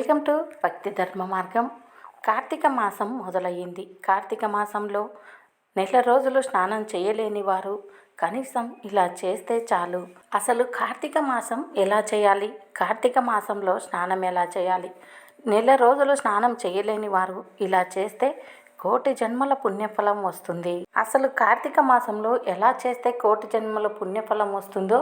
Welcome to భక్తి ధర్మ మార్గం. కార్తీక మాసం మొదలయ్యింది. కార్తీక మాసంలో నెల రోజులు స్నానం చేయలేని వారు కనీసం ఇలా చేస్తే చాలు. అసలు కార్తీక మాసం ఎలా చేయాలి, కార్తీక మాసంలో స్నానం ఎలా చేయాలి? నెల రోజులు స్నానం చేయలేని వారు ఇలా చేస్తే కోటి జన్మల పుణ్యఫలం వస్తుంది. అసలు కార్తీక మాసంలో ఎలా చేస్తే కోటి జన్మల పుణ్యఫలం వస్తుందో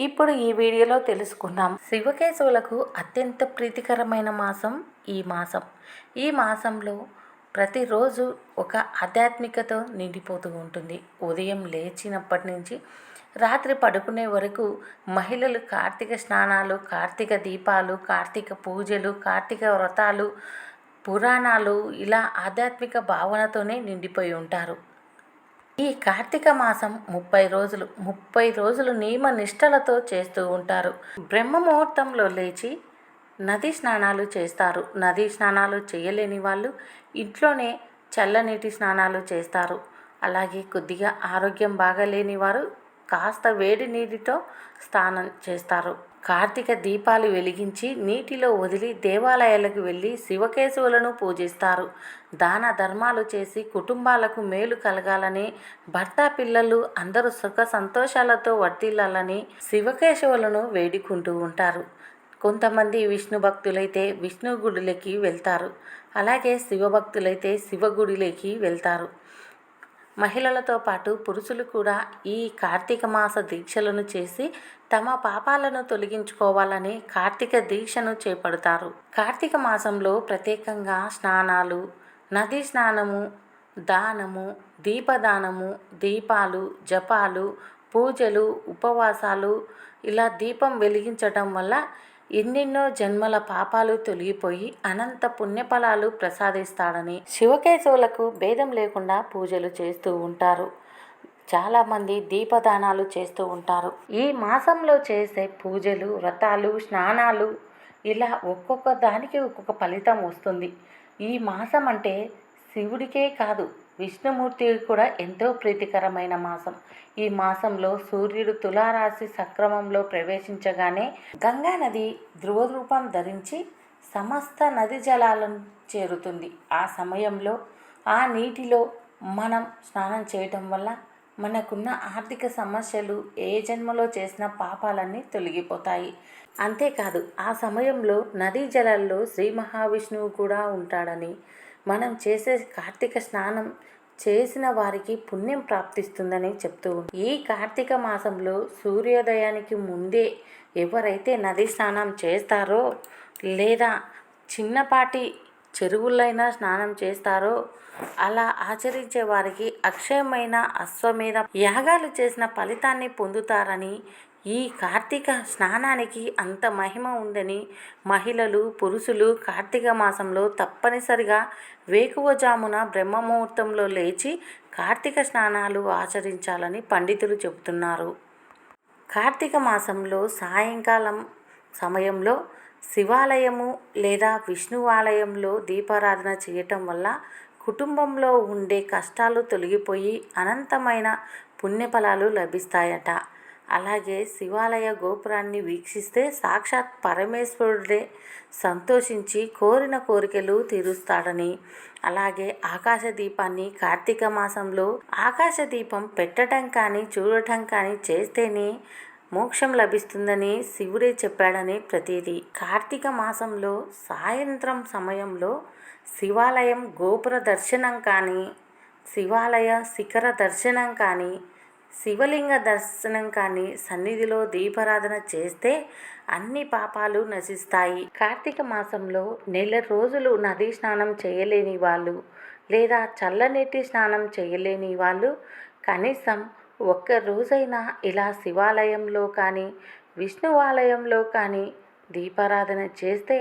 ఇప్పుడు ఈ వీడియోలో తెలుసుకుందాం. శివకేశవులకు అత్యంత ప్రీతికరమైన మాసం ఈ మాసంలో ప్రతిరోజు ఒక ఆధ్యాత్మికతో నిండిపోతూ ఉంటుంది. ఉదయం లేచినప్పటి నుంచి రాత్రి పడుకునే వరకు మహిళలు కార్తీక స్నానాలు, కార్తీక దీపాలు, కార్తీక పూజలు, కార్తీక వ్రతాలు, పురాణాలు ఇలా ఆధ్యాత్మిక భావనతోనే నిండిపోయి ఉంటారు. ఈ కార్తీక మాసం 30 రోజులు నియమ నిష్టలతో చేస్తూ ఉంటారు. బ్రహ్మ ముహూర్తంలో లేచి నదీ స్నానాలు చేస్తారు. నదీ స్నానాలు చేయలేని వాళ్ళు ఇంట్లోనే చల్లనీటి స్నానాలు చేస్తారు. అలాగే కొద్దిగా ఆరోగ్యం బాగాలేని వారు కాస్త వేడి నీటితో స్నానం చేస్తారు. కార్తీక దీపాలు వెలిగించి నీటిలో వదిలి దేవాలయాలకు వెళ్ళి శివకేశవులను పూజిస్తారు. దాన ధర్మాలు చేసి కుటుంబాలకు మేలు కలగాలని, భర్త పిల్లలు అందరూ సుఖ సంతోషాలతో వర్ధిల్లాలని శివకేశవులను వేడుకుంటూ ఉంటారు. కొంతమంది విష్ణు భక్తులైతే విష్ణు గుడిలోకి వెళ్తారు. అలాగే శివభక్తులైతే శివ గుడిలోకి వెళ్తారు. మహిళలతో పాటు పురుషులు కూడా ఈ కార్తీక మాస దీక్షలను చేసి తమ పాపాలను తొలగించుకోవాలని కార్తీక దీక్షను చేపడతారు. కార్తీక మాసంలో ప్రత్యేకంగా స్నానాలు, నదీ స్నానము, దానము, దీపదానము, దీపాలు, జపాలు, పూజలు, ఉపవాసాలు ఇలా దీపం వెలిగించటం వల్ల ఎన్నెన్నో జన్మల పాపాలు తొలగిపోయి అనంత పుణ్యఫలాలు ప్రసాదిస్తాడని శివకేశవులకు భేదం లేకుండా పూజలు చేస్తూ ఉంటారు. చాలామంది దీపదానాలు చేస్తూ ఉంటారు. ఈ మాసంలో చేసే పూజలు, వ్రతాలు, స్నానాలు ఇలా ఒక్కొక్క దానికి ఒక్కొక్క ఫలితం వస్తుంది. ఈ మాసం అంటే శివుడికే కాదు విష్ణుమూర్తికి కూడా ఎంతో ప్రీతికరమైన మాసం. ఈ మాసంలో సూర్యుడు తులారాశి సక్రమంలో ప్రవేశించగానే గంగా నది ధ్రువరూపం ధరించి సమస్త నది జలాలను చేరుతుంది. ఆ సమయంలో ఆ నీటిలో మనం స్నానం చేయటం వల్ల మనకున్న ఆర్థిక సమస్యలు, ఏ జన్మలో చేసిన పాపాలన్నీ తొలగిపోతాయి. అంతేకాదు ఆ సమయంలో నదీ జలాల్లో శ్రీ మహావిష్ణువు కూడా ఉంటాడని, మనం చేసే కార్తీక స్నానం చేసిన వారికి పుణ్యం ప్రాప్తిస్తుందని చెప్తూ ఈ కార్తీక మాసంలో సూర్యోదయానికి ముందే ఎవరైతే నది స్నానం చేస్తారో లేదా చిన్నపాటి చెరువులైనా స్నానం చేస్తారో అలా ఆచరించే వారికి అక్షయమైన అశ్వమేధ యాగాలు చేసిన ఫలితాన్ని పొందుతారని, ఈ కార్తీక స్నానానికి అంత మహిమ ఉందని మహిళలు, పురుషులు కార్తీక మాసంలో తప్పనిసరిగా వేకువజామున బ్రహ్మముహూర్తంలో లేచి కార్తీక స్నానాలు ఆచరించాలని పండితులు చెబుతున్నారు. కార్తీక మాసంలో సాయంకాలం సమయంలో శివాలయము లేదా విష్ణువాలయంలో దీపారాధన చేయటం వల్ల కుటుంబంలో ఉండే కష్టాలు తొలగిపోయి అనంతమైన పుణ్యఫలాలు లభిస్తాయట. అలాగే శివాలయ గోపురాన్ని వీక్షిస్తే సాక్షాత్ పరమేశ్వరుడే సంతోషించి కోరిన కోరికలు తీరుస్తాడని, అలాగే ఆకాశ దీపాన్ని కార్తీక మాసంలో ఆకాశ దీపం పెట్టడం కానీ చూడటం కానీ చేస్తేనే మోక్షం లభిస్తుందని శివుడే చెప్పాడని ప్రతీది. కార్తీక మాసంలో సాయంత్రం సమయంలో శివాలయం గోపుర దర్శనం కానీ, శివాలయ శిఖర దర్శనం కానీ, శివలింగ దర్శనం కానీ, సన్నిధిలో దీపారాధన చేస్తే అన్ని పాపాలు నశిస్తాయి. కార్తీక మాసంలో నెల రోజులు నదీ స్నానం చేయలేని వాళ్ళు లేదా చల్లనీటి స్నానం చేయలేని వాళ్ళు కనీసం ఒక్క రోజైనా ఇలా శివాలయంలో కానీ విష్ణువాలయంలో కానీ దీపారాధన చేస్తే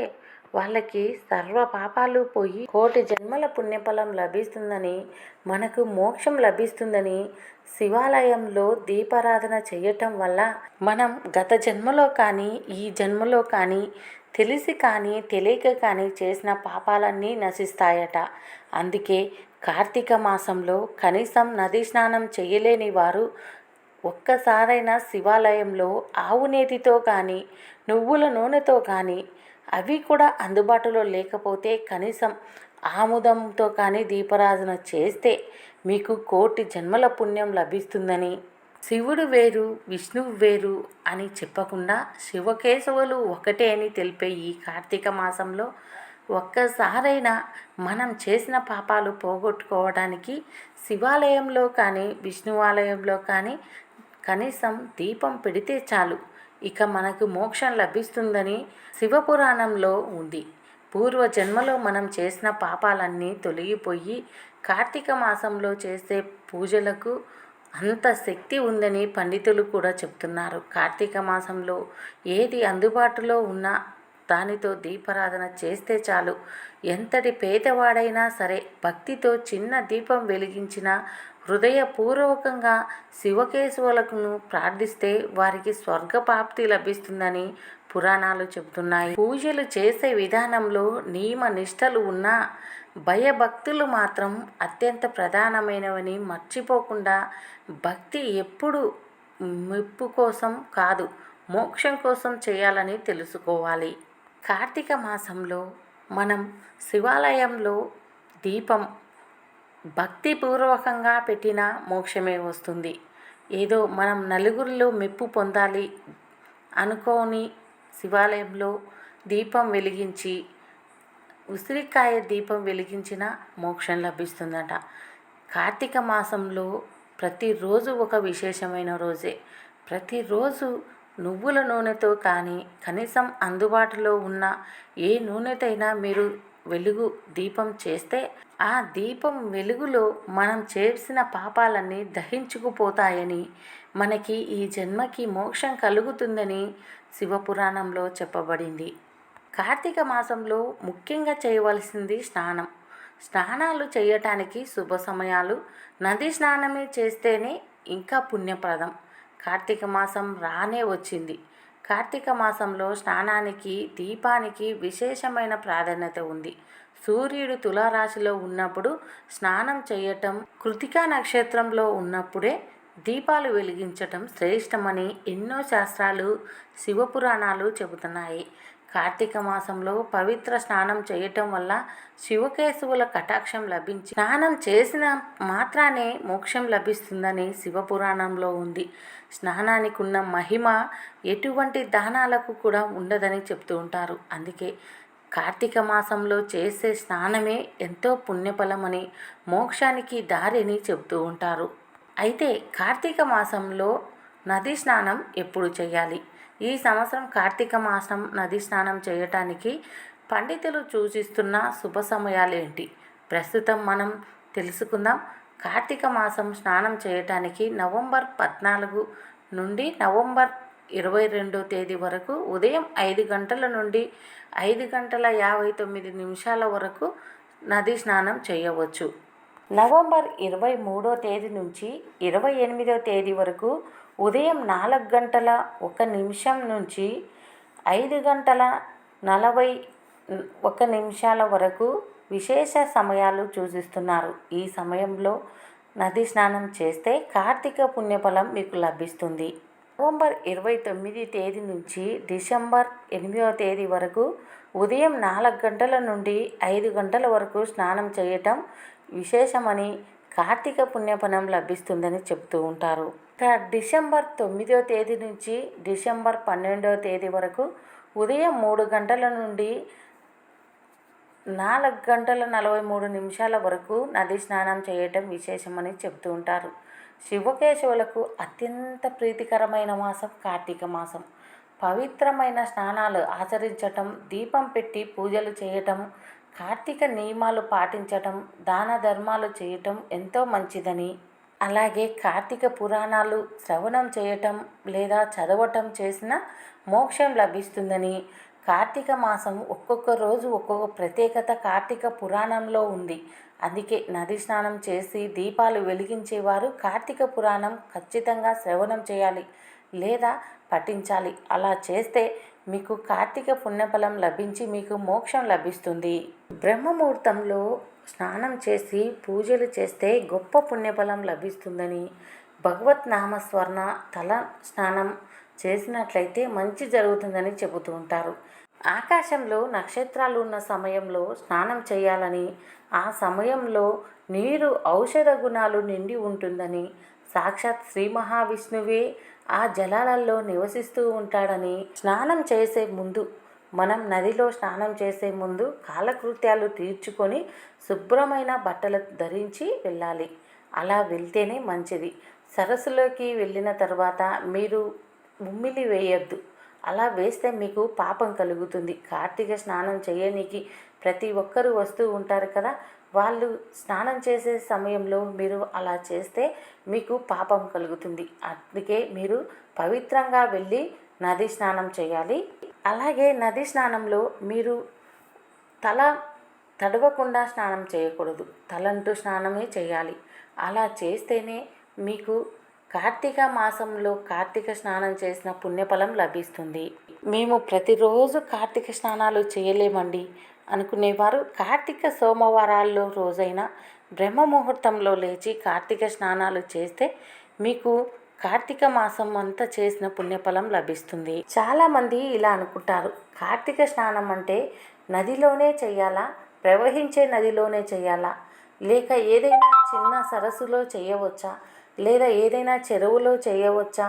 వాళ్ళకి సర్వ పాపాలు పోయి కోటి జన్మల పుణ్యఫలం లభిస్తుందని, మనకు మోక్షం లభిస్తుందని శివాలయంలో దీపారాధన చేయటం వల్ల మనం గత జన్మలో కానీ ఈ జన్మలో కానీ తెలిసి కానీ తెలియక కానీ చేసిన పాపాలన్నీ నశిస్తాయట. అందుకే కార్తీక మాసంలో కనీసం నదీ స్నానం చేయలేని వారు ఒక్కసారైనా శివాలయంలో ఆవు నేతితో కానీ నువ్వుల నూనెతో కానీ అవి కూడా అందుబాటులో లేకపోతే కనీసం ఆముదంతో కానీ దీపారాధన చేస్తే మీకు కోటి జన్మల పుణ్యం లభిస్తుందని, శివుడు వేరు విష్ణువు వేరు అని చెప్పకుండా శివకేశవులు ఒకటే అని తెలిపే ఈ కార్తీక మాసంలో ఒక్కసారైనా మనం చేసిన పాపాలు పోగొట్టుకోవడానికి శివాలయంలో కానీ విష్ణువాలయంలో కానీ కనీసం దీపం పెడితే చాలు, ఇక మనకు మోక్షం లభిస్తుందని శివపురాణంలో ఉంది. పూర్వ జన్మలో మనం చేసిన పాపాలన్నీ తొలగిపోయి కార్తీక మాసంలో చేసే పూజలకు అంత శక్తి ఉందని పండితులు కూడా చెప్తున్నారు. కార్తీక మాసంలో ఏది అందుబాటులో ఉన్నా దానితో దీపారాధన చేస్తే చాలు, ఎంతటి పేదవాడైనా సరే భక్తితో చిన్న దీపం వెలిగించిన హృదయపూర్వకంగా శివకేశవులను ప్రార్థిస్తే వారికి స్వర్గప్రాప్తి లభిస్తుందని పురాణాలు చెబుతున్నాయి. పూజలు చేసే విధానంలో నియమ నిష్టలు ఉన్నా భయభక్తులు మాత్రం అత్యంత ప్రధానమైనవని మర్చిపోకుండా భక్తి ఎప్పుడు మెప్పు కోసం కాదు, మోక్షం కోసం చేయాలని తెలుసుకోవాలి. కార్తీక మాసంలో మనం శివాలయంలో దీపం భక్తిపూర్వకంగా పెట్టిన మోక్షమే వస్తుంది. ఏదో మనం నలుగురిలో మెప్పు పొందాలి అనుకోని శివాలయంలో దీపం వెలిగించి ఉసిరికాయ దీపం వెలిగించిన మోక్షం లభిస్తుందట. కార్తీక మాసంలో ప్రతిరోజు ఒక విశేషమైన రోజే. ప్రతిరోజు నువ్వుల నూనెతో కానీ కనీసం అందుబాటులో ఉన్న ఏ నూనెతైనా మీరు వెలుగు దీపం చేస్తే ఆ దీపం వెలుగులో మనం చేసిన పాపాలన్నీ దహించుకుపోతాయని, మనకి ఈ జన్మకి మోక్షం కలుగుతుందని శివపురాణంలో చెప్పబడింది. కార్తీక మాసంలో ముఖ్యంగా చేయవలసింది స్నానం. స్నానాలు చేయటానికి శుభ సమయాలు నది స్నానమే చేస్తేనే ఇంకా పుణ్యప్రదం. కార్తీక మాసం రానే వచ్చింది. కార్తీక మాసంలో స్నానానికి దీపానికి విశేషమైన ప్రాధాన్యత ఉంది. సూర్యుడు తులారాశిలో ఉన్నప్పుడు స్నానం చేయటం, కృతికా నక్షత్రంలో ఉన్నప్పుడే దీపాలు వెలిగించటం శ్రేష్టమని ఎన్నో శాస్త్రాలు శివపురాణాలు చెబుతున్నాయి. కార్తీక మాసంలో పవిత్ర స్నానం చేయటం వల్ల శివకేశవుల కటాక్షం లభించి స్నానం చేసిన మాత్రానే మోక్షం లభిస్తుందని శివపురాణంలో ఉంది. స్నానానికి ఉన్న మహిమ ఎటువంటి దానాలకు కూడా ఉండదని చెప్తూ ఉంటారు. అందుకే కార్తీక మాసంలో చేసే స్నానమే ఎంతో పుణ్యఫలమని, మోక్షానికి దారిని చెబుతూ ఉంటారు. అయితే కార్తీక మాసంలో నది స్నానం ఎప్పుడు చేయాలి? ఈ సంవత్సరం కార్తీక మాసం నది స్నానం చేయటానికి పండితులు సూచిస్తున్న శుభ సమయాలు ఏంటి? ప్రస్తుతం మనం తెలుసుకుందాం. కార్తీక మాసం స్నానం చేయటానికి నవంబర్ 14 నుండి నవంబర్ 22 తేదీ వరకు ఉదయం 5 గంటల నుండి 5:59 వరకు నది స్నానం చేయవచ్చు. నవంబర్ 23 తేదీ నుంచి 28 తేదీ వరకు ఉదయం 4:01 నుంచి 5:41 వరకు విశేష సమయాలు సూచిస్తున్నారు. ఈ సమయంలో నది స్నానం చేస్తే కార్తీక పుణ్యఫలం మీకు లభిస్తుంది. నవంబర్ 29 తేదీ నుంచి డిసెంబర్ 8 తేదీ వరకు ఉదయం 4 గంటల నుండి 5 గంటల వరకు స్నానం చేయటం విశేషమని, కార్తీక పుణ్యఫలం లభిస్తుందని చెబుతూ ఉంటారు. డిసెంబర్ 9 తేదీ నుంచి డిసెంబర్ 12 తేదీ వరకు ఉదయం 3 గంటల నుండి 4:43 వరకు నది స్నానం చేయటం విశేషమని చెబుతూ ఉంటారు. శివకేశవులకు అత్యంత ప్రీతికరమైన మాసం కార్తీక మాసం. పవిత్రమైన స్నానాలు ఆచరించటం, దీపం పెట్టి పూజలు చేయటం, కార్తీక నియమాలు పాటించటం, దాన ధర్మాలు చేయటం ఎంతో మంచిదని, అలాగే కార్తీక పురాణాలు శ్రవణం చేయటం లేదా చదవటం చేసిన మోక్షం లభిస్తుందని, కార్తీక మాసం ఒక్కొక్క రోజు ఒక్కొక్క ప్రత్యేకత కార్తీక పురాణంలో ఉంది. అందుకే నది స్నానం చేసి దీపాలు వెలిగించేవారు కార్తీక పురాణం ఖచ్చితంగా శ్రవణం చేయాలి లేదా పఠించాలి. అలా చేస్తే మీకు కార్తీక పుణ్యఫలం లభించి మీకు మోక్షం లభిస్తుంది. బ్రహ్మముహూర్తంలో స్నానం చేసి పూజలు చేస్తే గొప్ప పుణ్యఫలం లభిస్తుందని, భగవత్ నామస్మరణ తల స్నానం చేసినట్లయితే మంచి జరుగుతుందని చెబుతూ ఉంటారు. ఆకాశంలో నక్షత్రాలు ఉన్న సమయంలో స్నానం చేయాలని, ఆ సమయంలో నీరు ఔషధ గుణాలు నిండి ఉంటుందని, సాక్షాత్ శ్రీ మహావిష్ణువే ఆ జలాలలో నివసిస్తూ ఉంటాడని, స్నానం చేసే ముందు మనం నదిలో స్నానం చేసే ముందు కాలకృత్యాలు తీర్చుకొని శుభ్రమైన బట్టలు ధరించి వెళ్ళాలి. అలా వెళ్తేనే మంచిది. సరస్సులోకి వెళ్ళిన తర్వాత మీరు ఉమ్మిలి వేయొద్దు. అలా వేస్తే మీకు పాపం కలుగుతుంది. కార్తీక స్నానం చేయనీకి ప్రతి ఒక్కరూ వస్తూ ఉంటారు కదా, వాళ్ళు స్నానం చేసే సమయంలో మీరు అలా చేస్తే మీకు పాపం కలుగుతుంది. అందుకే మీరు పవిత్రంగా వెళ్ళి నది స్నానం చేయాలి. అలాగే నది స్నానంలో మీరు తల తడవకుండా స్నానం చేయకూడదు. తలంటూ స్నానమే చేయాలి. అలా చేస్తేనే మీకు కార్తీక మాసంలో కార్తీక స్నానం చేసిన పుణ్యఫలం లభిస్తుంది. మేము ప్రతిరోజు కార్తీక స్నానాలు చేయలేమండి అనుకునేవారు కార్తీక సోమవారాల్లో రోజైన బ్రహ్మ ముహూర్తంలో లేచి కార్తీక స్నానాలు చేస్తే మీకు కార్తీక మాసం అంతా చేసిన పుణ్యఫలం లభిస్తుంది. చాలామంది ఇలా అనుకుంటారు, కార్తీక స్నానం అంటే నదిలోనే చేయాలా, ప్రవహించే నదిలోనే చేయాలా, లేక ఏదైనా చిన్న సరస్సులో చేయవచ్చా, లేదా ఏదైనా చెరువులో చేయవచ్చా,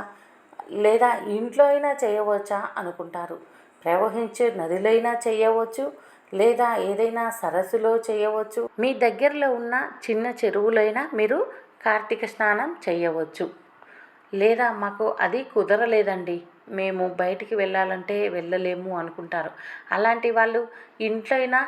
లేదా ఇంట్లో అయినా చేయవచ్చా అనుకుంటారు. ప్రవహించే నదిలో అయినా చేయవచ్చు, లేదా ఏదైనా సరస్సులో చేయవచ్చు. మీ దగ్గరలో ఉన్న చిన్న చెరువులైనా మీరు కార్తీక స్నానం చేయవచ్చు. లేదా మాకు అది కుదరలేదండి, మేము బయటికి వెళ్ళాలంటే వెళ్ళలేము అనుకుంటారు. అలాంటి వాళ్ళు ఇంట్లో అయినా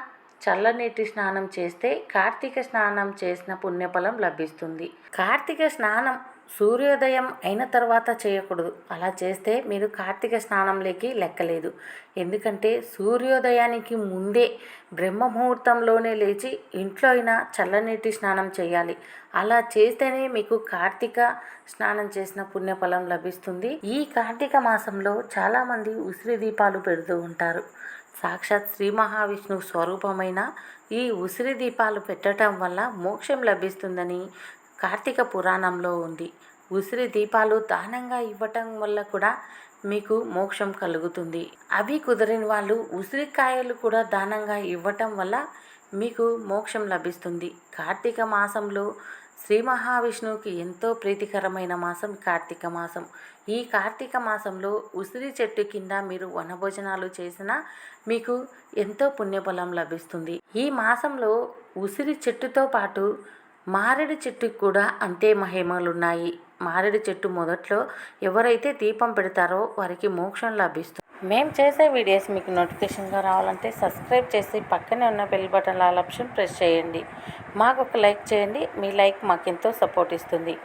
చల్లనీటి స్నానం చేస్తే కార్తీక స్నానం చేసిన పుణ్యఫలం లభిస్తుంది. కార్తీక స్నానం సూర్యోదయం అయిన తర్వాత చేయకూడదు. అలా చేస్తే మీరు కార్తీక స్నానంలోకి లెక్కలేదు. ఎందుకంటే సూర్యోదయానికి ముందే బ్రహ్మ ముహూర్తంలోనే లేచి ఇంట్లో అయినా చల్లనీటి స్నానం చేయాలి. అలా చేస్తేనే మీకు కార్తీక స్నానం చేసిన పుణ్యఫలం లభిస్తుంది. ఈ కార్తీక మాసంలో చాలామంది ఉసిరి దీపాలు పెడుతూ ఉంటారు. సాక్షాత్ శ్రీ మహావిష్ణువు స్వరూపమైన ఈ ఉసిరి దీపాలు పెట్టడం వల్ల మోక్షం లభిస్తుందని కార్తీక పురాణంలో ఉంది. ఉసిరి దీపాలు దానంగా ఇవ్వటం వల్ల కూడా మీకు మోక్షం కలుగుతుంది. అవి కుదరని వాళ్ళు ఉసిరికాయలు కూడా దానంగా ఇవ్వటం వల్ల మీకు మోక్షం లభిస్తుంది. కార్తీక మాసంలో శ్రీ మహావిష్ణువుకి ఎంతో ప్రీతికరమైన మాసం కార్తీక మాసం. ఈ కార్తీక మాసంలో ఉసిరి చెట్టు కింద మీరు వనభోజనాలు చేసినా మీకు ఎంతో పుణ్యఫలం లభిస్తుంది. ఈ మాసంలో ఉసిరి చెట్టుతో పాటు మారేడు చెట్టుకు కూడా అంతే మహిమలున్నాయి. మారేడు చెట్టు మొదట్లో ఎవరైతే దీపం పెడతారో వారికి మోక్షం లభిస్తుంది. మేము చేసే వీడియోస్ మీకు నోటిఫికేషన్గా రావాలంటే సబ్స్క్రైబ్ చేసి పక్కనే ఉన్న bell button all option press చేయండి. మాకు ఒక లైక్ చేయండి. మీ లైక్ మాకెంతో సపోర్ట్ ఇస్తుంది.